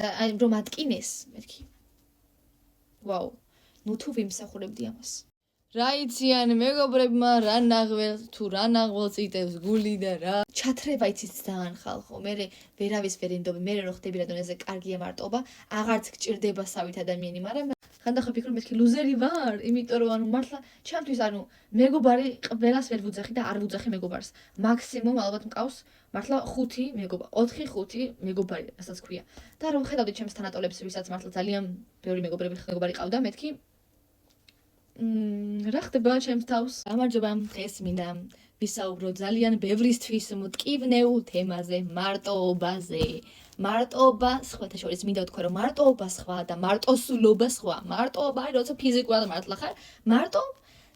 აი რომ ატკინეს მეთქი ვაუ ნუ თუ ვიმსახურებდი ამას რა იციან მეგობრებმა რა ნაღველს თუ რა ნაღველს იტევს გული და რა ჩათრება იცით ძალიან ხალხო მე ვერავის ვერ ინდობი მე რო ხდები რადონეზე კარგია მარტობა აღარც გჭირდება სავით ადამიანი მაგრამ ხანდახან ფიქრობ მეთქი ლუზერი ვარ იმიტომ რომ ანუ მართლა ჩემთვის ანუ მეგობარი ყველას ვერ ვუძახი და არ ვუძახი მეგობარს მაქსიმუმ ალბათ მყავს მართლა 5 მეგობარი 4-5 მეგობარი რასაც ქვია და რომ ხედავდი ჩემს თანატოლებს ვისაც მართლა ძალიან ბევრი მეგობარი ყავდა მეთქი რა ხდება ჩემს თავს? გამარჯობა, დღეს მინდა ვისაუბრო ძალიან ბევრისთვის მტკივნეულ თემაზე, მარტოობაზე. მარტოობა, სხვათა შორის მინდა ვთქვა, რომ მარტოობა სხვა და მარტოსულობა სხვა. მარტოობა არის როცა ფიზიკურად მართლა ხარ, მარტო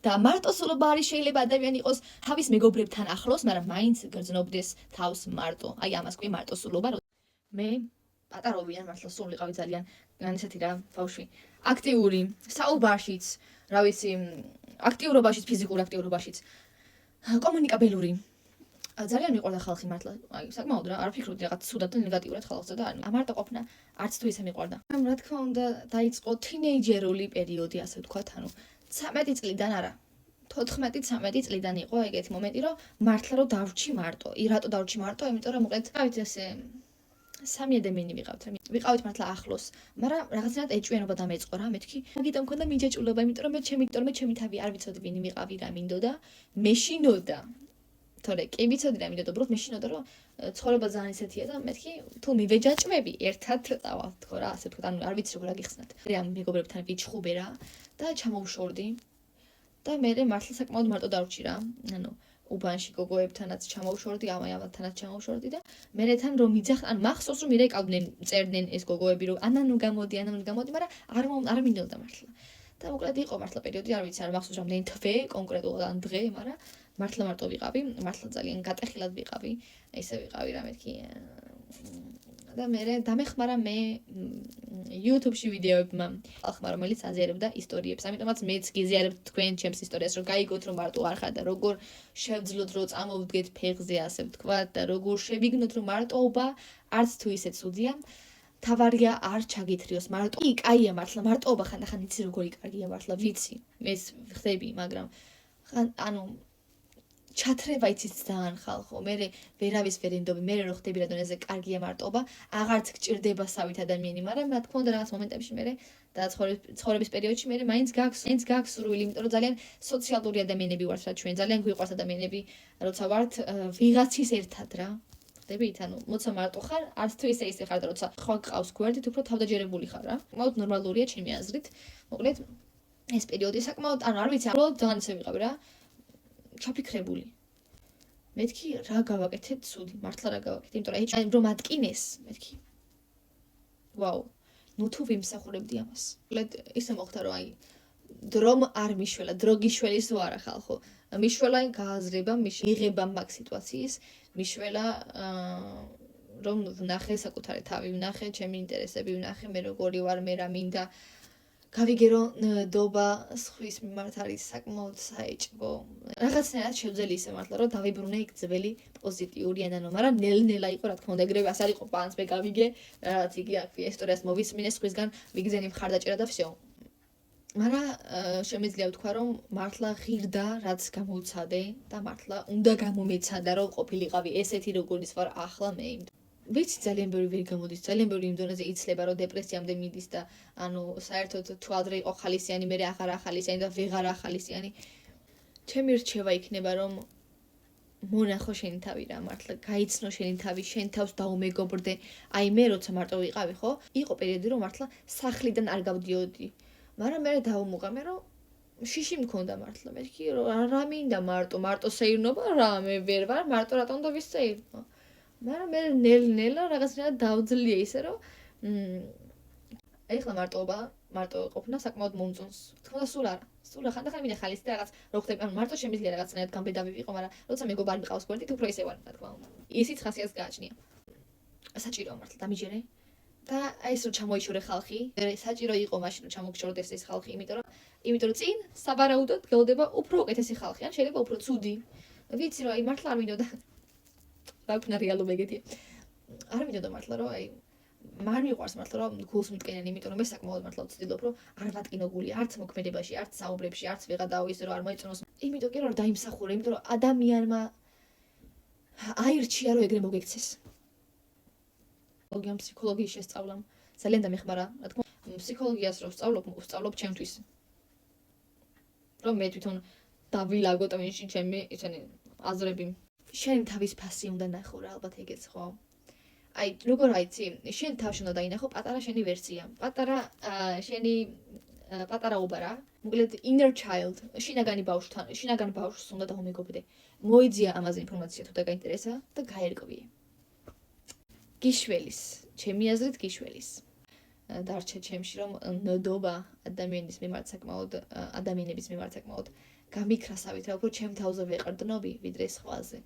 და მარტოსულობა არის შეიძლება ადამიანი იყოს თავის მეგობრებთან ახლოს, მაგრამ მაინც გრძნობდეს თავს მარტო. აი ამას ყვი მარტოსულობა. მე პატარავიან მართლა სულ ვიყავი ძალიან ესეთი რა, ბავშვი. აქტიური, საუბარშიც რა ვიცი, აქტიურობაშიც, ფიზიკურ აქტიურობაშიც, კომუნიკაბელური. ძალიან მიყვარდა ხალხი მართლა. აი, საკმაოდ რა, არ ვფიქრობდი რაღაც ცუდად და ნეგატიურად ხალხზე და ამარტო ყოფნა არც თუ ისე მიყვარდა. რა თქმა უნდა, დაიწყო თინეიჯერული პერიოდი, ასე ვთქვათ, ანუ 13 წლიდან არა. 14-13 წლიდან იყო ეგეთი მომენტი, რომ მართლა რომ დავრჩი მარტო. რატო დავრჩი მარტო? იმიტომ რომ მოკლედ, გავით ესე სამი ადამიანი ვიყავით მართლა ახლოს, მაგრამ რაღაცნაირად ეჭვიანობა დამეწყო რა, მეთქი. მაგიტომ მქონდა მიჯაჭულობა, იმიტომ რომ მე ჩემი თავი არ ვიცოდი ვინი ვიყავი რა მინდოდა, მეშინოდა. თორე კი ვიცოდი რა მინდოდა, უბრალოდ მეშინოდა რომ ცხოვრება ძალიან ისეთია და მეთქი თუ მივეჯაჭვები ერთად წავალ თქო რა, ასე ვთქვათ, ანუ არ ვიცი როგორ აგიხსნათ. მე ამ მეგობრებთან ვიჩხუბე რა და ჩამოვშორდი და მე მართლა საკმაოდ მარტო დავრჩი რა. ანუ უბანში გოგოებთანაც ჩამოვშორდი, ამათანაც ჩამოვშორდი და მერეთან რომ მიძახ, ან მახსოვს რომ მირეკავდნენ, წერდნენ ეს გოგოები რომ ანანუ გამოდი, მაგრამ არ მინდოდა მართლა. და მოკლედ იყო მართლა პერიოდი, არ ვიცი, არ მახსოვს რამდენი თვე კონკრეტულად ან დღე, მაგრამ მართლა მარტო ვიყავი, მართლა ძალიან გატეხილად ვიყავი, ესე ვიყავი რა მეთქი. და მე დამეხმარა მე YouTube-ში ვიდეოებმა ხალხმა, რომელიც აზიარებდა ისტორიებს. ამიტომაც მეც გიზიარებთ თქვენ ჩემს ისტორიას, რომ გაიგოთ, რომ მარტო არ ხარ და როგორ შევძლოთ, რომ წამოვდგეთ ფეხზე, ასე ვთქვათ, და როგორ შევიგნოთ, რომ მარტოობა არც თუ ისე ცუდია. თავარია არ ჩაგითრიოს მარტო. კი, კაია მართლა მარტოობა ხანდახან იცი როგორი კარგია მართლა, ვიცი. ეს ხდები, მაგრამ ანუ ჩათრება იცით ძალიან ხალხო. მე ვერავის ვერ ინდობი, მე რო ხდები რადონეზე კარგია მარტობა, აღარც გჭირდება სავით ადამიანი, მაგრამ რა თქმა უნდა რაღაც მომენტებში მე და ცხოვრების პერიოდში მე მაინც გაქვს სურვილი, იმიტომ რომ ძალიან სოციალური ადამიანები ვართ რა ჩვენ, ძალიან გვიყვარს ადამიანები, როცა ვართ ვიღაცის ერთად რა. ხდებით, ანუ მოცა მარტო ხარ, არც თუ ისე ხარ და როცა ხო გყავს გვერდით, უფრო თავდაჯერებული ხარ რა. საკმაოდ ნორმალურია ჩემი აზრით. მოკლედ ეს პერიოდი საკმაოდ, ანუ არ ვიცი, უბრალოდ ძალიან ისე ვიყავი რა. ჩაფიქრებული. მეთქი რა გავაკეთე ცუდი, მართლა რა გავაკეთე, იმიტომ რომ ატკინეს, მეთქი. ვაუ, ნუ თუ ვიმსახურებდი ამას. მოკლედ ისე მოხდა რომ აი დრომ არ მიშველა, დრო გიშველის ვარა ხალხო. მიშველა გააზრება, მიღება მაგ სიტუაციის, მიშველა რომ ვნახე საკუთარი თავი, ვნახე ჩემი ინტერესები, ვნახე მე როგორი ვარ, მე რა მინდა. გავიგე რომ ნდობა სხვის მიმართ არის საკმაოდ საეჭვო. რაღაცნაირად შევძელი ისე მართლა რომ დავიბრუნე იქ ძველი პოზიტიური ენანო, მაგრამ ნელ-ნელა იყო რა თქმა უნდა, ეგრევე არ იყო პანს მე გავიგე, რაღაც იგი აქვია ისტორიას მოვისმინე სხვისგან, ვიგზენი მხარდაჭერა და всё. მაგრამ შემიძლია ვთქვა რომ მართლა ღირდა რაც გამოვცადე და მართლა უნდა გამომეცადა რომ ყოფილიყავი ესეთი როგორიც ვარ ახლა მე. ვიცი ძალიან ბევრი ვერ გამოდის, ძალიან ბევრი იმ დონეზე იცლება, რომ დეპრესიამდე მიდის და ანუ საერთოდ თუ ადრე იყო ხალისიანი, მე აღარ ახალისიანი და ვეღარ ახალისიანი. ჩემი რჩევა იქნება, რომ მონახო შენი თავი რა, მართლა გაიცნო შენი თავი, შენ თავს დაუმეგობრდე. აი მე როცა მარტო ვიყავი, ხო? იყო პერიოდი, რომ მართლა სახლიდან არ გავდიოდი. მაგრამ მე დაუმუყამე, რომ შიში მქონდა მართლა. მე კი რა მინდა მარტო სეირნობა რა, მე ვერ ვარ, მარტო რატომ და ვისეირნო? მაგრამ მე ნელ-ნელა რაღაცნაირად დავძლია ისე რომ ეხლა მარტო ყოფნა საკმაოდ მომწონს. თქმა უნდა სულ არა. სულ ხანდახან მინდა ხალის და რაღაც რო ხდები, ანუ მარტო შემიძლია რაღაცნაირად გამბედავი ვიყო, მაგრამ როცა მეგობარი მყავს გვერდით, უფრო ისე ვარ, რა თქმა უნდა. ისიც ხასიათს გააჩნია. საჭიროა მართლა დამიჯერე. და აი ეს რო ჩამოიჩურე ხალხი, საჭირო იყო მაშინ რომ ჩამოგჩორდეს ეს ხალხი, იმიტომ რომ წინ საბარაუდოდ გელდება უფრო უკეთესი ხალხი, ან შეიძლება უფრო ცუდი. ვიცი რომ აი მართლა არ მინდოდა რა ვქნა რეალობა ეგეთია. არ მინდოდა მართლა რომ აი არ მიყვარს მართლა რომ გულს მტკნენ, იმიტომ რომ მე საკმაოდ მართლა ვცდილობ რომ არ ვატკინო გული არც მოქმედებაში, არც საუბრებში, არც ვიღადაო ისე რომ არ მოეწონოს. იმიტომ კი რომ დაიმსახურე, იმიტომ რომ ადამიანმა აირჩია რომ ეგრე მოგექცეს. ფსიქოლოგიის შესწავლამ ძალიან დამეხმარა, რა თქმა უნდა, ფსიქოლოგიას რომ ვსწავლობ ჩემთვის. რომ მე თვითონ დავილაგო ტვინში ჩემი ისინი აზრები. შენ თავის ფასი უნდა ნახო რა, ალბათ ეგეც ხო? აი, როგორ აიცი, შენ თავში უნდა დაინახო პატარა შენი ვერსია. შენი პატარაობა რა. მოკლედ inner child, შინაგანი ბავშვს უნდა დაუმეგობრდე. მოიძია ამაზე ინფორმაცია თუ დაგაინტერესა და გაერკვიე. გიშველის, ჩემი აზრით გიშველის. დარჩა ჩემში რომ ნდობა ადამიანების მიმართ საკმაოდ გამიქრასავით რა, უფრო ჩემ თავზე ვეყრდნობი ვიდრე სხვაზე.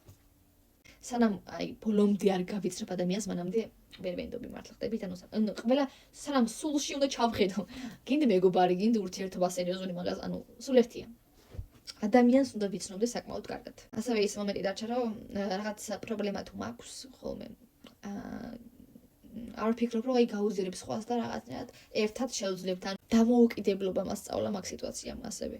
სანამ აი ბოლომდე არ გავიცნობ ადამიანს, მანამდე ვერ ვენდობი მართლა ხდებით, ანუ ყველა სანამ სულში უნდა ჩავხედო. გინდა მეგობარი, გინდა ურთიერთობა სერიოზული, მაგას ანუ სულ ერთია. ადამიანს უნდა ვიცნობდე საკმაოდ კარგად. ასევე ის მომენტი დარჩა რომ რაღაც პრობლემა თუ მაქვს ხოლმე არ ვფიქრობ რომ აი გაუზიარებ სხვას და რაღაცნაირად ერთად შევძლებთ ან დამოუკიდებლობა მასწავლა მაგ სიტუაციამ ასევე.